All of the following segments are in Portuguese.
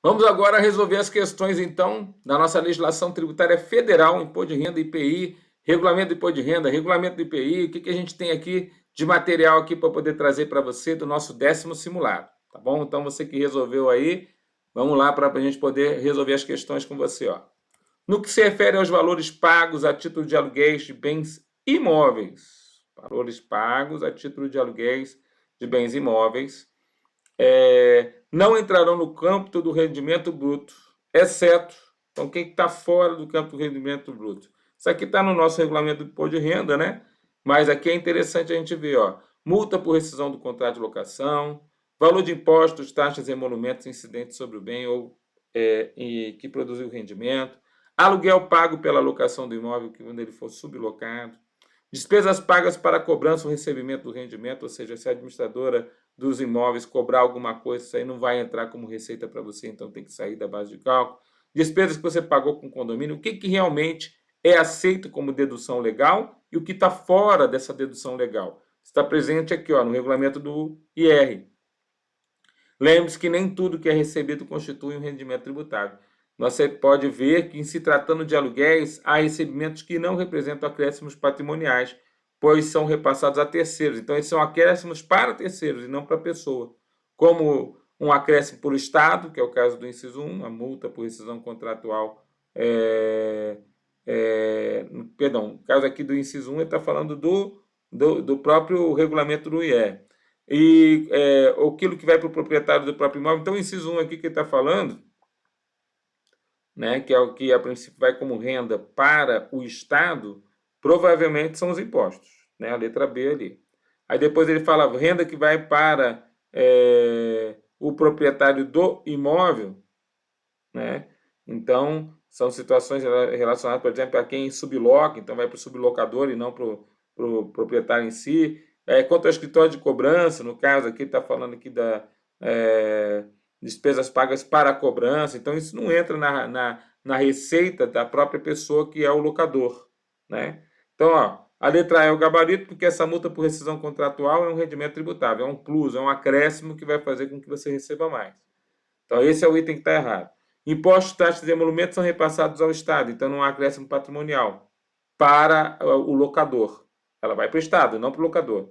Vamos agora resolver as questões, então, da nossa legislação tributária federal, imposto de renda, IPI, regulamento do imposto de renda, regulamento do IPI, o que a gente tem aqui de material aqui para poder trazer para você do nosso 10º simulado, tá bom? Então, você que resolveu aí, vamos lá para a gente poder resolver as questões com você, ó. No que se refere aos valores pagos a título de aluguéis de bens imóveis, valores pagos a título de aluguéis de bens imóveis, não entrarão no campo do rendimento bruto, exceto, então quem está fora do campo do rendimento bruto? Isso aqui está no nosso regulamento do imposto de renda, né? Mas aqui é interessante a gente ver, ó, multa por rescisão do contrato de locação, valor de impostos, taxas e emolumentos incidentes sobre o bem ou que produziu rendimento, aluguel pago pela locação do imóvel quando ele for sublocado, despesas pagas para cobrança ou recebimento do rendimento, ou seja, se a administradora dos imóveis cobrar alguma coisa, isso aí não vai entrar como receita para você, então tem que sair da base de cálculo. Despesas que você pagou com condomínio, o que realmente é aceito como dedução legal e o que está fora dessa dedução legal. Está presente aqui, ó, no regulamento do IR. Lembre-se que nem tudo que é recebido constitui um rendimento tributável. Você pode ver que, em se tratando de aluguéis, há recebimentos que não representam acréscimos patrimoniais, pois são repassados a terceiros. Então, esses são acréscimos para terceiros e não para a pessoa. Como um acréscimo por Estado, que é o caso do inciso 1, a multa por rescisão contratual. Perdão, no caso aqui do inciso 1, ele está falando do próprio regulamento do IR e aquilo que vai para o proprietário do próprio imóvel. Então, o inciso 1 aqui que ele está falando, né, que é o que a princípio vai como renda para o Estado, provavelmente são os impostos, né, a letra B ali. Aí depois ele fala renda que vai para o proprietário do imóvel, né? Então, são situações relacionadas, por exemplo, a quem subloca, então vai para o sublocador e não para o proprietário em si. Quanto ao escritório de cobrança, no caso aqui está falando aqui da despesas pagas para a cobrança, então isso não entra na receita da própria pessoa que é o locador, né? Então, ó, a letra A é o gabarito, porque essa multa por rescisão contratual é um rendimento tributável, é um plus, é um acréscimo que vai fazer com que você receba mais. Então, esse é o item que está errado. Impostos, taxas e emolumentos são repassados ao Estado, então não há acréscimo patrimonial para o locador. Ela vai para o Estado, não para o locador.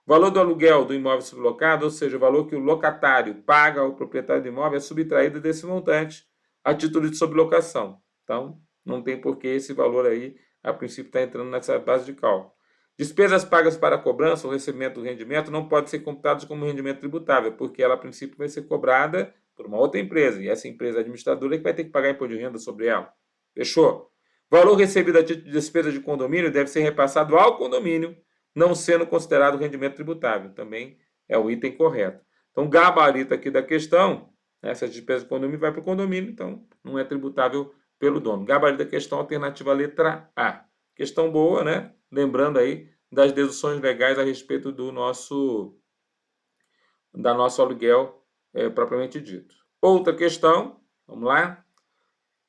O valor do aluguel do imóvel sublocado, ou seja, o valor que o locatário paga ao proprietário do imóvel, é subtraído desse montante a título de sublocação. Então, não tem por que esse valor aí, a princípio, está entrando nessa base de cálculo. Despesas pagas para a cobrança ou recebimento do rendimento não podem ser computadas como rendimento tributável, porque ela, a princípio, vai ser cobrada por uma outra empresa, e essa empresa administradora é que vai ter que pagar imposto de renda sobre ela. Fechou? Valor recebido a título de despesa de condomínio deve ser repassado ao condomínio, não sendo considerado rendimento tributável. Também é o item correto. Então, o gabarito aqui da questão, essa despesa de condomínio vai para o condomínio, então não é tributável pelo dono. Gabarito da questão, alternativa letra A. Questão boa, né? Lembrando aí das deduções legais a respeito do nosso aluguel propriamente dito. Outra questão, vamos lá.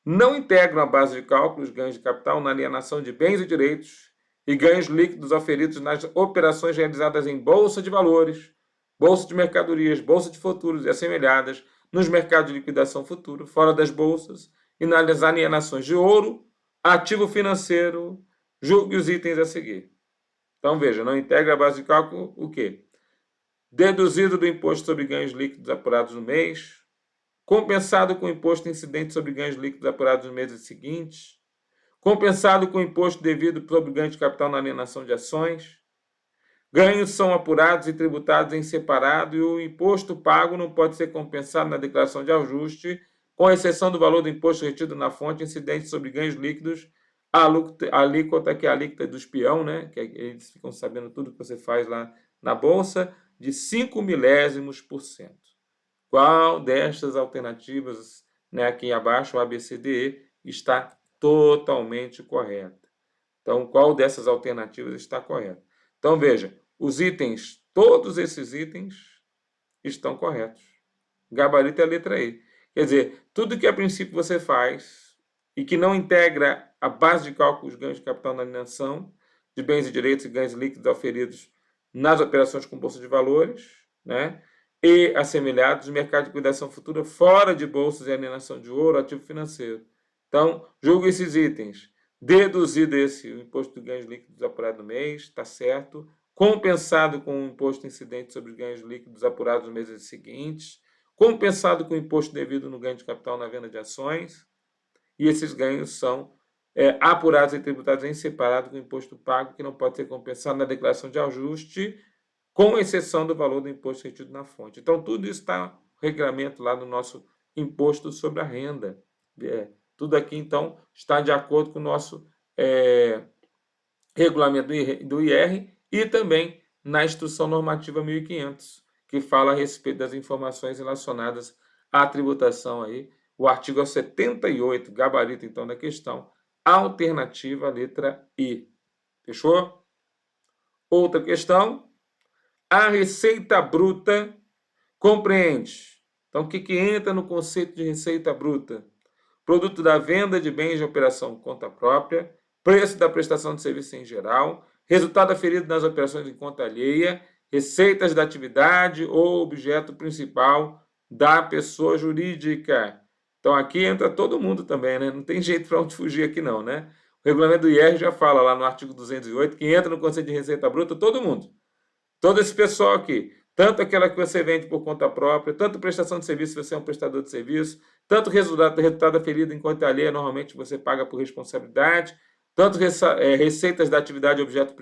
Não integram a base de cálculo os ganhos de capital na alienação de bens e direitos e ganhos líquidos oferidos nas operações realizadas em bolsa de valores, bolsa de mercadorias, bolsa de futuros e assemelhadas, nos mercados de liquidação futuro, fora das bolsas, e nas alienações de ouro, ativo financeiro, julgue os itens a seguir. Então, veja, não integra a base de cálculo o quê? Deduzido do imposto sobre ganhos líquidos apurados no mês, compensado com imposto incidente sobre ganhos líquidos apurados nos meses seguintes, compensado com imposto devido sobre ganho de capital na alienação de ações, ganhos são apurados e tributados em separado e o imposto pago não pode ser compensado na declaração de ajuste, com exceção do valor do imposto retido na fonte incidente sobre ganhos líquidos, a alíquota, que é a alíquota do espião, né? Que eles ficam sabendo tudo que você faz lá na Bolsa, de 0,05%. Qual destas alternativas, né, aqui abaixo, o ABCDE, está totalmente correta? Então, qual dessas alternativas está correta? Então, veja, os itens, todos esses itens estão corretos. Gabarito é a letra E. Quer dizer, tudo que a princípio você faz e que não integra a base de cálculo dos ganhos de capital na alienação de bens e direitos e ganhos líquidos oferidos nas operações com bolsa de valores, né? e assemelhados no mercado de liquidação futura fora de bolsas e alienação de ouro, ativo financeiro. Então, julgo esses itens. Deduzido esse o imposto de ganhos líquidos apurado no mês, está certo. Compensado com o imposto incidente sobre ganhos líquidos apurados nos meses seguintes. Compensado com o imposto devido no ganho de capital na venda de ações. E esses ganhos são apurados e tributados em separado com o imposto pago, que não pode ser compensado na declaração de ajuste, com exceção do valor do imposto retido na fonte. Então, tudo isso está no regulamento lá no nosso imposto sobre a renda. Tudo aqui, então, está de acordo com o nosso regulamento do IR e também na Instrução Normativa 1500, que fala a respeito das informações relacionadas à tributação aí. O artigo 78, gabarito, então, da questão, alternativa, letra I. Fechou? Outra questão. A receita bruta compreende. Então, o que entra no conceito de receita bruta? Produto da venda de bens de operação conta própria, preço da prestação de serviço em geral, resultado aferido nas operações em conta alheia, receitas da atividade ou objeto principal da pessoa jurídica. Então, aqui entra todo mundo também, né? Não tem jeito para onde fugir aqui não, né? O regulamento do IR já fala lá no artigo 208 que entra no conceito de receita bruta todo mundo. Todo esse pessoal aqui, tanto aquela que você vende por conta própria, tanto prestação de serviço se você é um prestador de serviço, tanto resultado aferido em conta alheia, normalmente você paga por responsabilidade, tanto receitas da atividade objeto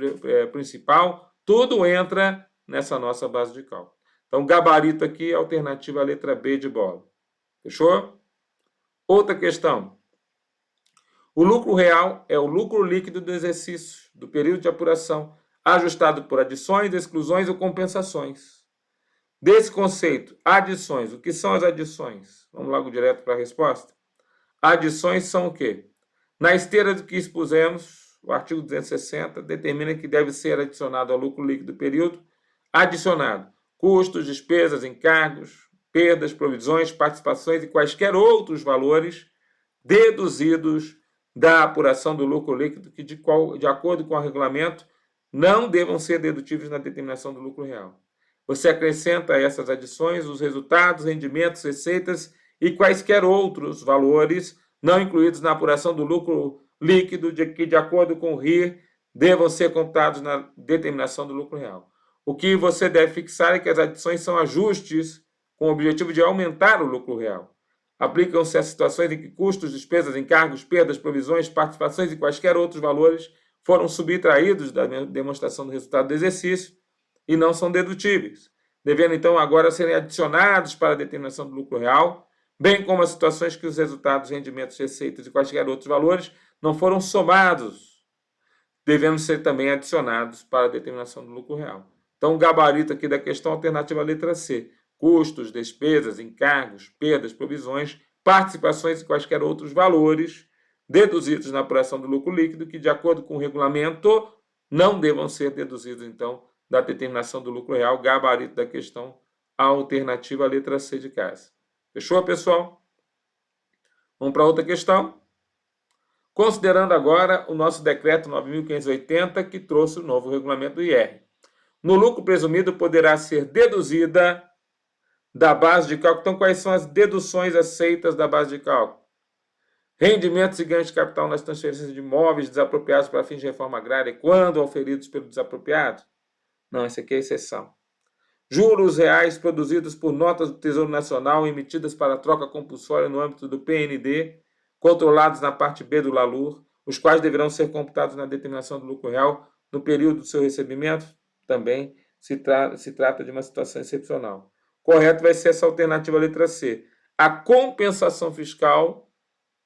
principal, tudo entra nessa nossa base de cálculo. Então, gabarito aqui, alternativa à letra B de bola. Fechou? Outra questão. O lucro real é o lucro líquido do exercício, do período de apuração, ajustado por adições, exclusões ou compensações. Desse conceito, adições. O que são as adições? Vamos logo direto para a resposta. Adições são o quê? Na esteira do que expusemos, o artigo 260 determina que deve ser adicionado ao lucro líquido do período, adicionado custos, despesas, encargos, perdas, provisões, participações e quaisquer outros valores deduzidos da apuração do lucro líquido que, de acordo com o regulamento, não devam ser dedutíveis na determinação do lucro real. Você acrescenta a essas adições os resultados, rendimentos, receitas e quaisquer outros valores não incluídos na apuração do lucro líquido que, de acordo com o RIR, devam ser computados na determinação do lucro real. O que você deve fixar é que as adições são ajustes com o objetivo de aumentar o lucro real. Aplicam-se a situações em que custos, despesas, encargos, perdas, provisões, participações e quaisquer outros valores foram subtraídos da demonstração do resultado do exercício e não são dedutíveis, devendo então agora serem adicionados para a determinação do lucro real, bem como as situações que os resultados, rendimentos, receitas e quaisquer outros valores não foram somados, devendo ser também adicionados para a determinação do lucro real. Então, o gabarito aqui da questão alternativa letra C. Custos, despesas, encargos, perdas, provisões, participações e quaisquer outros valores deduzidos na apuração do lucro líquido que, de acordo com o regulamento, não devam ser deduzidos, então, da determinação do lucro real, gabarito da questão alternativa letra C de casa. Fechou, pessoal? Vamos para outra questão. Considerando agora o nosso decreto 9.580, que trouxe o novo regulamento do IR. No lucro presumido poderá ser deduzida da base de cálculo. Então, quais são as deduções aceitas da base de cálculo? Rendimentos e ganhos de capital nas transferências de imóveis desapropriados para fins de reforma agrária quando auferidos pelo desapropriado? Não, essa aqui é a exceção. Juros reais produzidos por notas do Tesouro Nacional emitidas para troca compulsória no âmbito do PND, controlados na parte B do LALUR, os quais deverão ser computados na determinação do lucro real no período do seu recebimento? Também se trata de uma situação excepcional. Correto vai ser essa alternativa letra C. A compensação fiscal,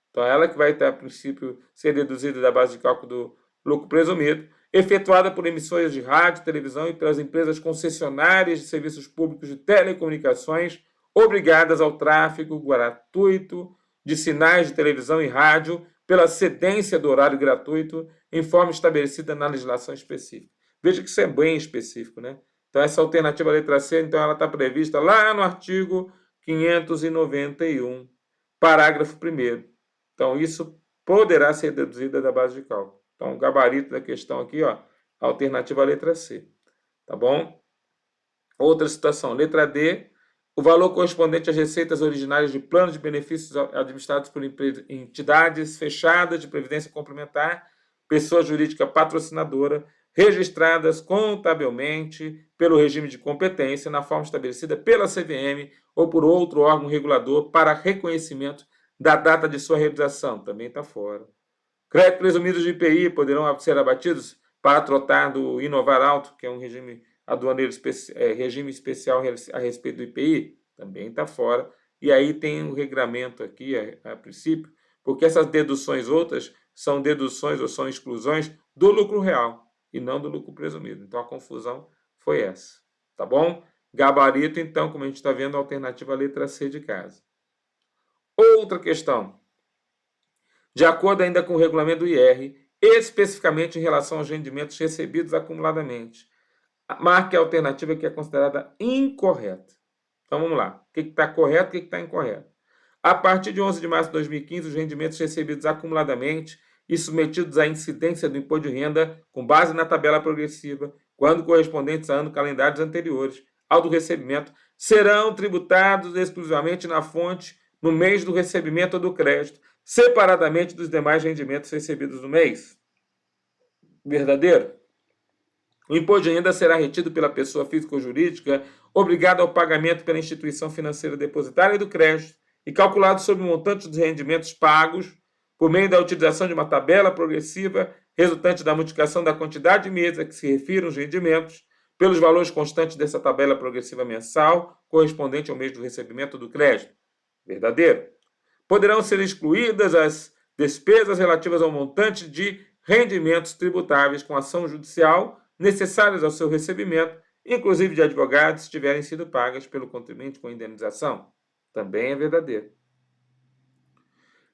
então ela que vai, a princípio, ser deduzida da base de cálculo do lucro presumido, efetuada por emissoras de rádio, televisão e pelas empresas concessionárias de serviços públicos de telecomunicações obrigadas ao tráfego gratuito de sinais de televisão e rádio pela cedência do horário gratuito em forma estabelecida na legislação específica. Veja que isso é bem específico, né? Então, essa alternativa letra C, então, ela está prevista lá no artigo 591, parágrafo 1º. Então, isso poderá ser deduzida da base de cálculo. Então, o gabarito da questão aqui, ó, alternativa letra C. Tá bom? Outra situação, letra D. o valor correspondente às receitas originárias de planos de benefícios administrados por entidades fechadas de previdência complementar, pessoa jurídica patrocinadora, registradas contabilmente pelo regime de competência na forma estabelecida pela CVM ou por outro órgão regulador para reconhecimento da data de sua realização. Também está fora. Créditos presumidos de IPI poderão ser abatidos para tratar do Inovar Alto, que é um regime aduaneiro regime especial a respeito do IPI, também está fora. E aí tem um regramento aqui, a princípio, porque essas deduções outras são deduções ou são exclusões do lucro real e não do lucro presumido. Então a confusão foi essa, tá bom? Gabarito, então, como a gente está vendo, a alternativa letra C de casa. Outra questão. De acordo ainda com o regulamento do IR, especificamente em relação aos rendimentos recebidos acumuladamente, marque a alternativa que é considerada incorreta. Então vamos lá. O que está correto e o que está incorreto? A partir de 11 de março de 2015, os rendimentos recebidos acumuladamente e submetidos à incidência do imposto de renda com base na tabela progressiva, quando correspondentes a anos calendários anteriores ao do recebimento, serão tributados exclusivamente na fonte no mês do recebimento ou do crédito, separadamente dos demais rendimentos recebidos no mês. Verdadeiro? O imposto de renda será retido pela pessoa física ou jurídica obrigada ao pagamento pela instituição financeira depositária do crédito e calculado sobre o montante dos rendimentos pagos por meio da utilização de uma tabela progressiva resultante da multiplicação da quantidade de meses a que se refiram os rendimentos pelos valores constantes dessa tabela progressiva mensal correspondente ao mês do recebimento do crédito. Verdadeiro? Poderão ser excluídas as despesas relativas ao montante de rendimentos tributáveis com ação judicial necessárias ao seu recebimento, inclusive de advogados, se tiverem sido pagas pelo contribuinte com indenização. Também é verdadeiro.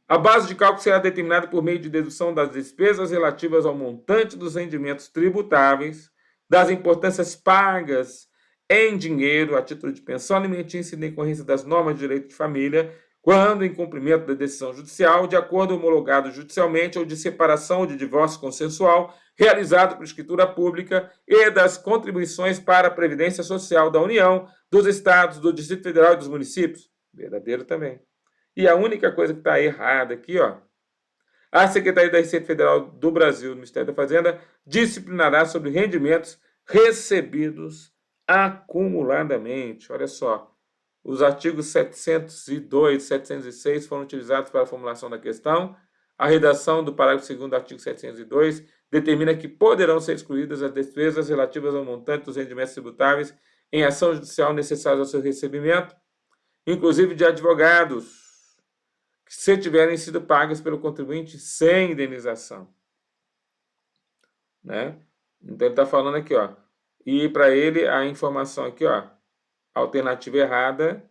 A base de cálculo será determinada por meio de dedução das despesas relativas ao montante dos rendimentos tributáveis, das importâncias pagas em dinheiro a título de pensão alimentícia em decorrência das normas de direito de família, quando em cumprimento da decisão judicial, de acordo homologado judicialmente ou de separação ou de divórcio consensual, realizado por escritura pública, e das contribuições para a Previdência Social da União, dos Estados, do Distrito Federal e dos municípios. Verdadeiro também. E a única coisa que está errada aqui, ó, a Secretaria da Receita Federal do Brasil, do Ministério da Fazenda, disciplinará sobre rendimentos recebidos acumuladamente. Olha só. Os artigos 702 e 706 foram utilizados para a formulação da questão. A redação do parágrafo 2º do artigo 702 determina que poderão ser excluídas as despesas relativas ao montante dos rendimentos tributáveis em ação judicial necessários ao seu recebimento, inclusive de advogados, se tiverem sido pagas pelo contribuinte sem indenização. Né? Então ele está falando aqui, ó. E para ele a informação aqui, ó. A alternativa errada,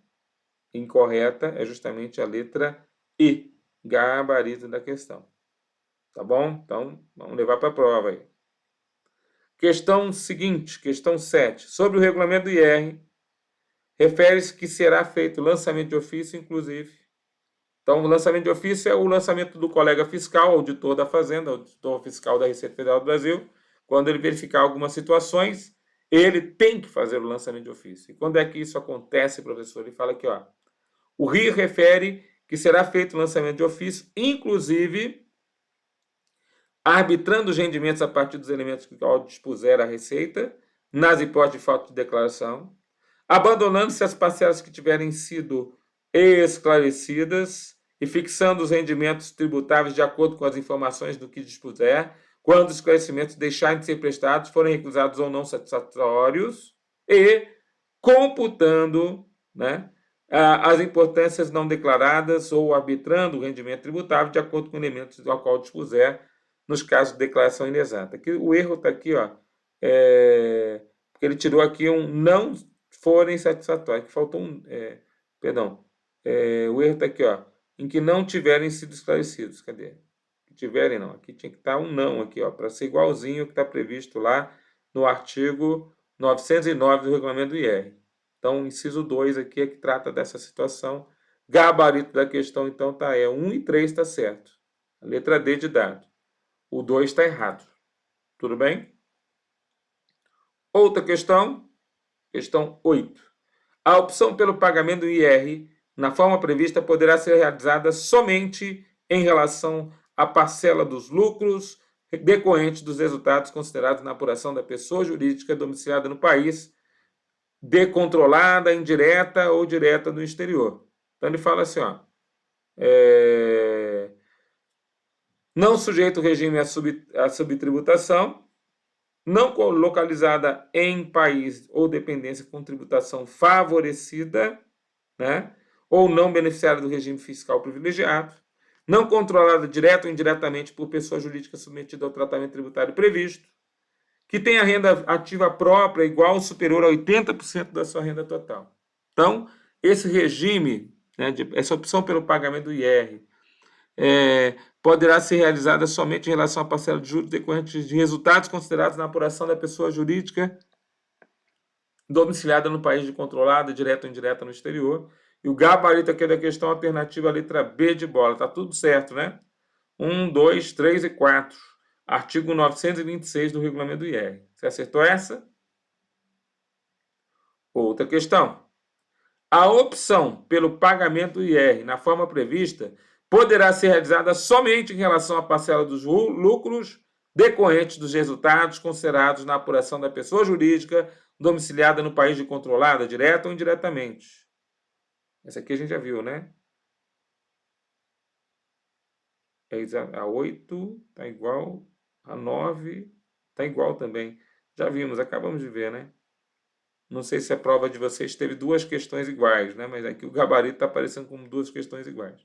incorreta, é justamente a letra I, gabarito da questão. Tá bom? Então, vamos levar para a prova aí. Questão seguinte, questão 7. Sobre o regulamento do IR, refere-se que será feito lançamento de ofício, inclusive. Então, o lançamento de ofício é o lançamento do colega fiscal, auditor da Fazenda, auditor fiscal da Receita Federal do Brasil, quando ele verificar algumas situações, ele tem que fazer o lançamento de ofício. E quando é que isso acontece, professor? Ele fala aqui, ó. O RI refere que será feito o lançamento de ofício, inclusive arbitrando os rendimentos a partir dos elementos que dispuser a Receita, nas hipóteses de falta de declaração, abandonando-se as parcelas que tiverem sido esclarecidas e fixando os rendimentos tributáveis de acordo com as informações do que dispuser, quando os esclarecimentos deixarem de ser prestados, forem recusados ou não satisfatórios, e computando, né, as importâncias não declaradas ou arbitrando o rendimento tributável de acordo com elementos ao qual dispuser, nos casos de declaração inexata. Aqui, o erro está aqui, ó, porque ele tirou aqui um não forem satisfatórios, que faltou um, o erro está aqui, ó, em que não tiverem sido esclarecidos. Cadê? Tiverem não, aqui tinha que estar um não aqui, ó, para ser igualzinho ao que está previsto lá no artigo 909 do regulamento do IR. Então, o inciso 2 aqui é que trata dessa situação. Gabarito da questão, então, tá, 1 e 3 está certo. A letra D de dado. O 2 está errado. Tudo bem? Outra questão, questão 8. A opção pelo pagamento do IR, na forma prevista, poderá ser realizada somente em relação à parcela dos lucros decorrentes dos resultados considerados na apuração da pessoa jurídica domiciliada no país, decontrolada, indireta ou direta do exterior. Então ele fala assim, ó, não sujeito ao regime à subtributação, não localizada em país ou dependência com tributação favorecida, né? Ou não beneficiária do regime fiscal privilegiado, não controlada direta ou indiretamente por pessoa jurídica submetida ao tratamento tributário previsto, que tenha renda ativa própria igual ou superior a 80% da sua renda total. Então, esse regime, né, essa opção pelo pagamento do IR, poderá ser realizada somente em relação à parcela de juros decorrentes de resultados considerados na apuração da pessoa jurídica domiciliada no país de controlada, direta ou indireta no exterior. E o gabarito aqui da questão alternativa, a letra B de bola. Tá tudo certo, né? 1, 2, 3 e 4. Artigo 926 do regulamento do IR. Você acertou essa? Outra questão. A opção pelo pagamento do IR na forma prevista poderá ser realizada somente em relação à parcela dos lucros decorrentes dos resultados considerados na apuração da pessoa jurídica domiciliada no país de controlada, direta ou indiretamente. Essa aqui a gente já viu, né? A 8 está igual, a 9 está igual também. Já vimos, acabamos de ver, né? Não sei se a prova de vocês teve duas questões iguais, né? Mas aqui o gabarito está aparecendo como duas questões iguais.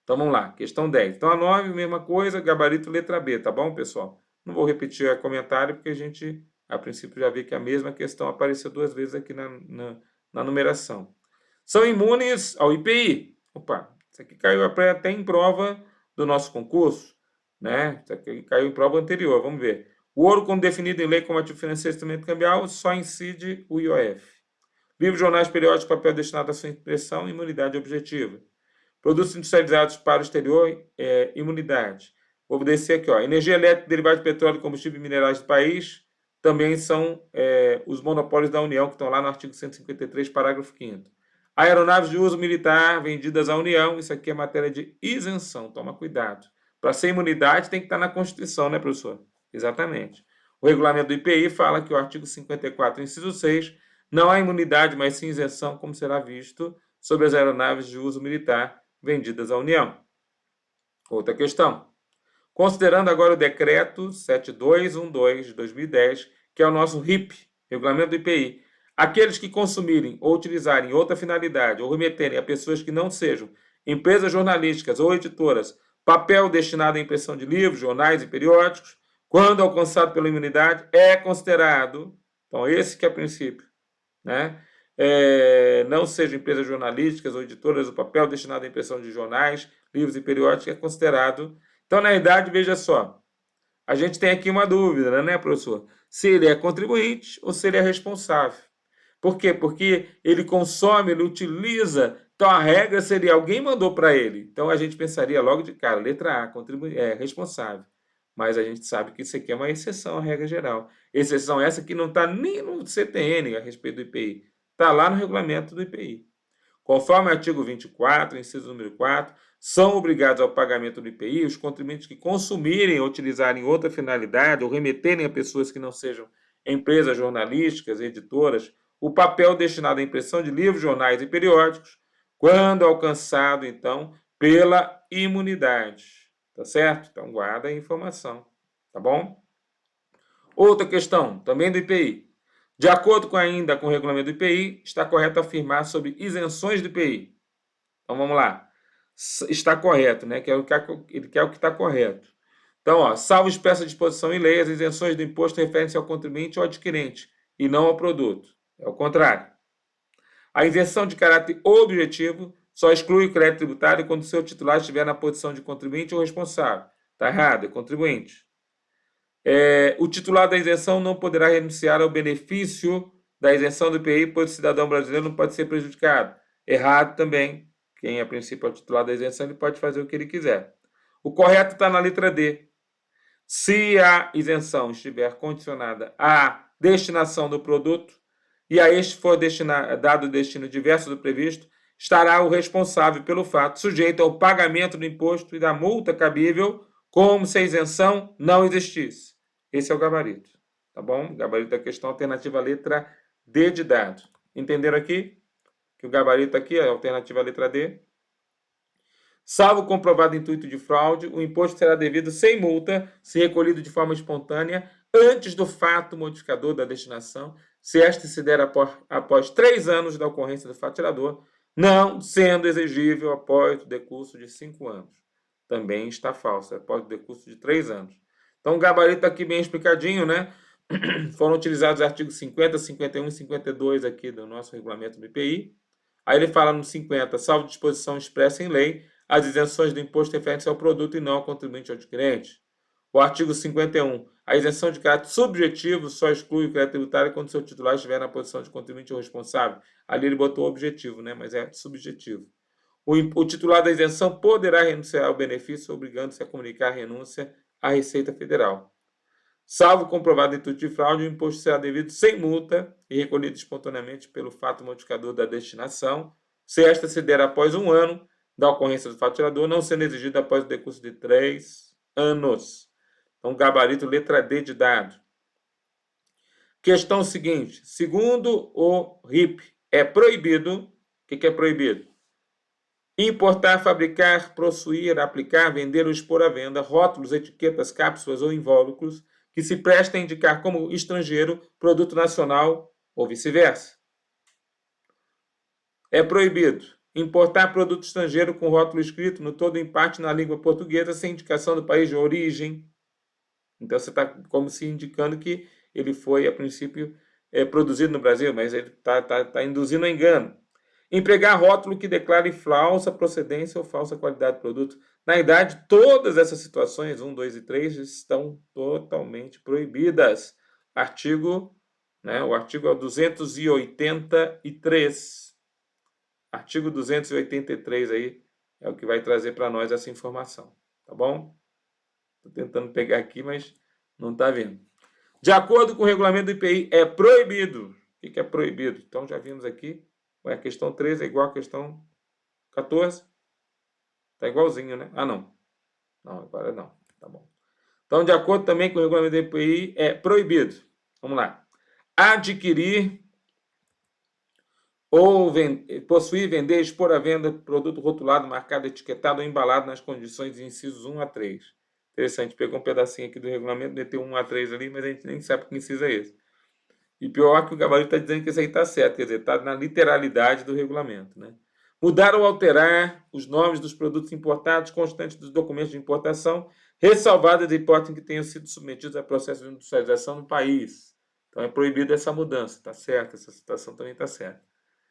Então vamos lá, questão 10. Então a 9, mesma coisa, gabarito letra B, tá bom, pessoal? Não vou repetir o comentário, porque a gente, a princípio, já viu que a mesma questão apareceu duas vezes aqui na numeração. São imunes ao IPI. Opa, isso aqui caiu até em prova do nosso concurso, né? Isso aqui caiu em prova anterior, vamos ver. O ouro, como definido em lei como ativo financeiro e instrumento cambial, só incide o IOF. Livros, jornais, periódicos, papel destinado à sua impressão, imunidade objetiva. Produtos industrializados para o exterior, imunidade. Vou descer aqui, ó. Energia elétrica, derivados de petróleo, combustível e minerais do país, também são os monopólios da União, que estão lá no artigo 153, parágrafo 5º. Aeronaves de uso militar vendidas à União, isso aqui é matéria de isenção, toma cuidado. Para ser imunidade tem que estar na Constituição, né, professor? Exatamente. O regulamento do IPI fala que o artigo 54, inciso 6, não há imunidade, mas sim isenção, como será visto, sobre as aeronaves de uso militar vendidas à União. Outra questão. Considerando agora o decreto 7212 de 2010, que é o nosso RIP, Regulamento do IPI, aqueles que consumirem ou utilizarem outra finalidade ou remeterem a pessoas que não sejam empresas jornalísticas ou editoras papel destinado à impressão de livros, jornais e periódicos, quando alcançado pela imunidade, é considerado, então esse que é o princípio, né? Não sejam empresas jornalísticas ou editoras, o papel destinado à impressão de jornais, livros e periódicos é considerado. Então, na verdade, veja só, a gente tem aqui uma dúvida, né, professor? Se ele é contribuinte ou se ele é responsável. Por quê? Porque ele consome, ele utiliza. Então, a regra seria, alguém mandou para ele. Então, a gente pensaria logo de cara, letra A, responsável. Mas a gente sabe que isso aqui é uma exceção à regra geral. Exceção essa que não está nem no CTN a respeito do IPI. Está lá no regulamento do IPI. Conforme o artigo 24, inciso número 4, são obrigados ao pagamento do IPI os contribuintes que consumirem ou utilizarem outra finalidade ou remeterem a pessoas que não sejam empresas jornalísticas, editoras, o papel destinado à impressão de livros, jornais e periódicos, quando alcançado, então, pela imunidade. Tá certo? Então, guarda a informação. Tá bom? Outra questão, também do IPI. De acordo ainda com o regulamento do IPI, está correto afirmar sobre isenções do IPI. Então vamos lá. Está correto, né? Ele quer o que está correto. Então, ó, salvo expressa disposição em lei, as isenções do imposto referem-se ao contribuinte ou adquirente, e não ao produto. É o contrário. A isenção de caráter objetivo só exclui o crédito tributário quando o seu titular estiver na posição de contribuinte ou responsável. Está errado, é contribuinte. O titular da isenção não poderá renunciar ao benefício da isenção do IPI, pois o cidadão brasileiro não pode ser prejudicado. Errado também. Quem, a princípio, é o titular da isenção, ele pode fazer o que ele quiser. O correto está na letra D. Se a isenção estiver condicionada à destinação do produto, e a este for dado destino diverso do previsto, estará o responsável pelo fato sujeito ao pagamento do imposto e da multa cabível, como se a isenção não existisse. Esse é o gabarito, tá bom? Gabarito da questão, alternativa letra D de dado. Entenderam aqui? Que o gabarito aqui é a alternativa letra D. Salvo comprovado intuito de fraude, o imposto será devido sem multa, se recolhido de forma espontânea, antes do fato modificador da destinação, se este se der após 3 anos da ocorrência do fato gerador, não sendo exigível após o decurso de 5 anos. Também está falso, após o decurso de 3 anos. Então, o gabarito aqui bem explicadinho, né? Foram utilizados os artigos 50, 51 e 52 aqui do nosso regulamento do IPI. Aí ele fala no 50, salvo disposição expressa em lei, as isenções do imposto referem-se ao produto e não ao contribuinte ou adquirente. O artigo 51, a isenção de caráter subjetivo só exclui o crédito tributário quando seu titular estiver na posição de contribuinte ou responsável. Ali ele botou objetivo, né? Mas é subjetivo. O titular da isenção poderá renunciar ao benefício, obrigando-se a comunicar a renúncia à Receita Federal. Salvo comprovado intuito de fraude, o imposto será devido sem multa e recolhido espontaneamente pelo fato modificador da destinação, se esta se der após 1 ano da ocorrência do fato gerador, não sendo exigido após o decurso de 3 anos. Então, gabarito letra D de dado. Questão seguinte. Segundo o RIP, é proibido... O que é proibido? Importar, fabricar, possuir, aplicar, vender ou expor à venda rótulos, etiquetas, cápsulas ou invólucros que se prestem a indicar como estrangeiro produto nacional ou vice-versa. É proibido importar produto estrangeiro com rótulo escrito no todo ou em parte na língua portuguesa sem indicação do país de origem. Então, você está como se indicando que ele foi, a princípio, produzido no Brasil, mas ele está induzindo a engano. Empregar rótulo que declare falsa procedência ou falsa qualidade do produto. Na verdade, todas essas situações, 1, 2 e 3, estão totalmente proibidas. Artigo, né, o artigo é o 283. Artigo 283 aí é o que vai trazer para nós essa informação, tá bom? Estou tentando pegar aqui, mas não está vendo. De acordo com o regulamento do IPI, é proibido. O que é proibido? Então, já vimos aqui. A questão 13 é igual à questão 14? Está igualzinho, né? Ah, não. Não, agora não. Tá bom. Então, de acordo também com o regulamento do IPI, é proibido. Vamos lá. Adquirir ou possuir, vender, expor à venda produto rotulado, marcado, etiquetado ou embalado nas condições de incisos 1 a 3. Interessante. Pegou um pedacinho aqui do regulamento, meteu 1 a 3 ali, mas a gente nem sabe que inciso é esse. E pior que o gabarito está dizendo que isso aí está certo, quer dizer, está na literalidade do regulamento, né? Mudar ou alterar os nomes dos produtos importados constantes dos documentos de importação, ressalvadas a hipótese em que tenham sido submetidos a processo de industrialização no país. Então é proibida essa mudança, está certo? Essa situação também está certa.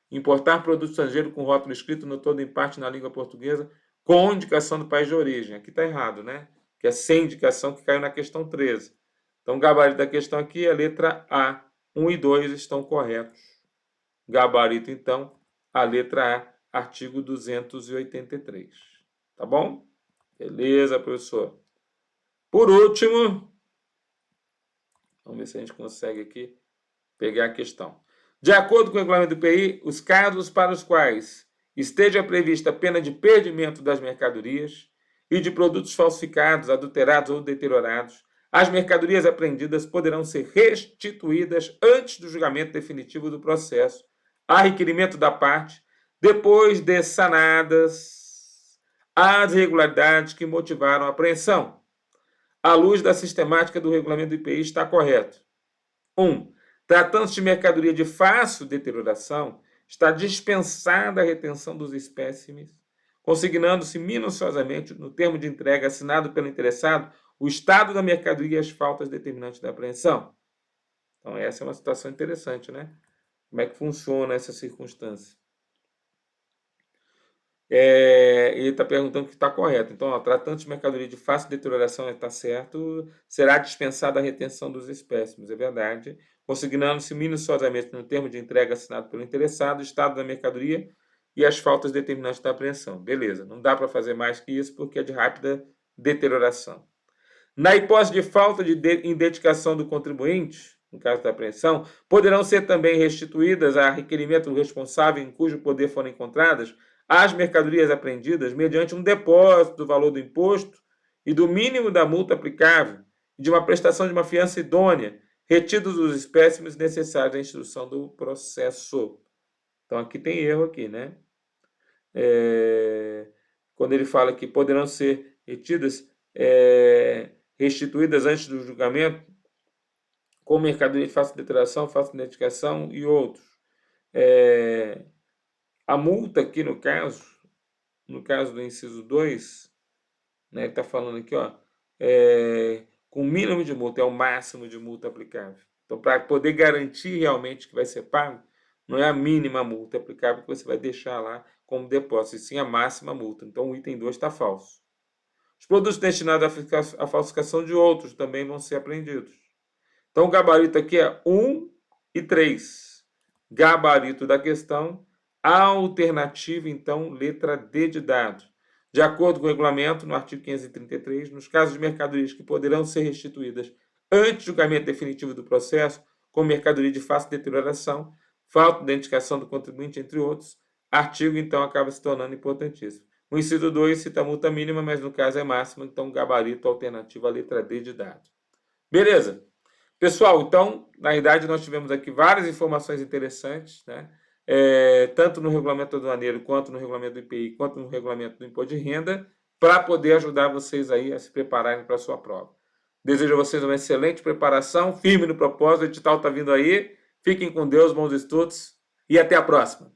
Importar produto estrangeiro com rótulo escrito no todo em parte na língua portuguesa, com indicação do país de origem. Aqui está errado, né? Que é sem indicação, que caiu na questão 13. Então o gabarito da questão aqui é a letra A. 1 e 2 estão corretos. Gabarito, então, a letra A, artigo 283. Tá bom? Beleza, professor. Por último, vamos ver se a gente consegue aqui pegar a questão. De acordo com o regulamento do IPI, os casos para os quais esteja prevista a pena de perdimento das mercadorias e de produtos falsificados, adulterados ou deteriorados, as mercadorias apreendidas poderão ser restituídas antes do julgamento definitivo do processo, a requerimento da parte, depois de sanadas as irregularidades que motivaram a apreensão. À luz da sistemática do regulamento do IPI, está correto. 1. Tratando-se de mercadoria de fácil deterioração, está dispensada a retenção dos espécimes, consignando-se minuciosamente no termo de entrega assinado pelo interessado o estado da mercadoria e as faltas determinantes da apreensão. Então, essa é uma situação interessante, né? Como é que funciona essa circunstância? Ele está perguntando que está correto. Então, tratando de mercadoria de fácil deterioração, está certo, será dispensada a retenção dos espécimes, é verdade, consignando-se minuciosamente no termo de entrega assinado pelo interessado o estado da mercadoria e as faltas determinantes da apreensão. Beleza, não dá para fazer mais que isso porque é de rápida deterioração. Na hipótese de falta de identificação do contribuinte, no caso da apreensão, poderão ser também restituídas a requerimento do responsável em cujo poder foram encontradas as mercadorias apreendidas mediante um depósito do valor do imposto e do mínimo da multa aplicável e de uma prestação de uma fiança idônea, retidos os espécimes necessários à instrução do processo. Então, aqui tem erro aqui, né? Quando ele fala que poderão ser retidas, restituídas antes do julgamento, com mercadoria de fácil deterioração, fácil identificação e outros. A multa aqui no caso do inciso 2, né, está falando aqui, ó, com mínimo de multa, é o máximo de multa aplicável. Então, para poder garantir realmente que vai ser pago, não é a mínima multa aplicável que você vai deixar lá como depósito, e sim a máxima multa. Então, o item 2 está falso. Os produtos destinados à falsificação de outros também vão ser apreendidos. Então, o gabarito aqui é 1 e 3. Gabarito da questão, alternativa, então, letra D de dado. De acordo com o regulamento, no artigo 533, nos casos de mercadorias que poderão ser restituídas antes do julgamento definitivo do processo, com mercadoria de fácil deterioração, falta de identificação do contribuinte, entre outros, artigo, então, acaba se tornando importantíssimo. O inciso 2 cita a multa mínima, mas no caso é máxima, então, gabarito alternativo à letra D de dado. Beleza? Pessoal, então, na verdade, nós tivemos aqui várias informações interessantes, né? Tanto no regulamento aduaneiro, quanto no regulamento do IPI, quanto no regulamento do imposto de renda, para poder ajudar vocês aí a se prepararem para a sua prova. Desejo a vocês uma excelente preparação, firme no propósito, o edital está vindo aí. Fiquem com Deus, bons estudos e até a próxima.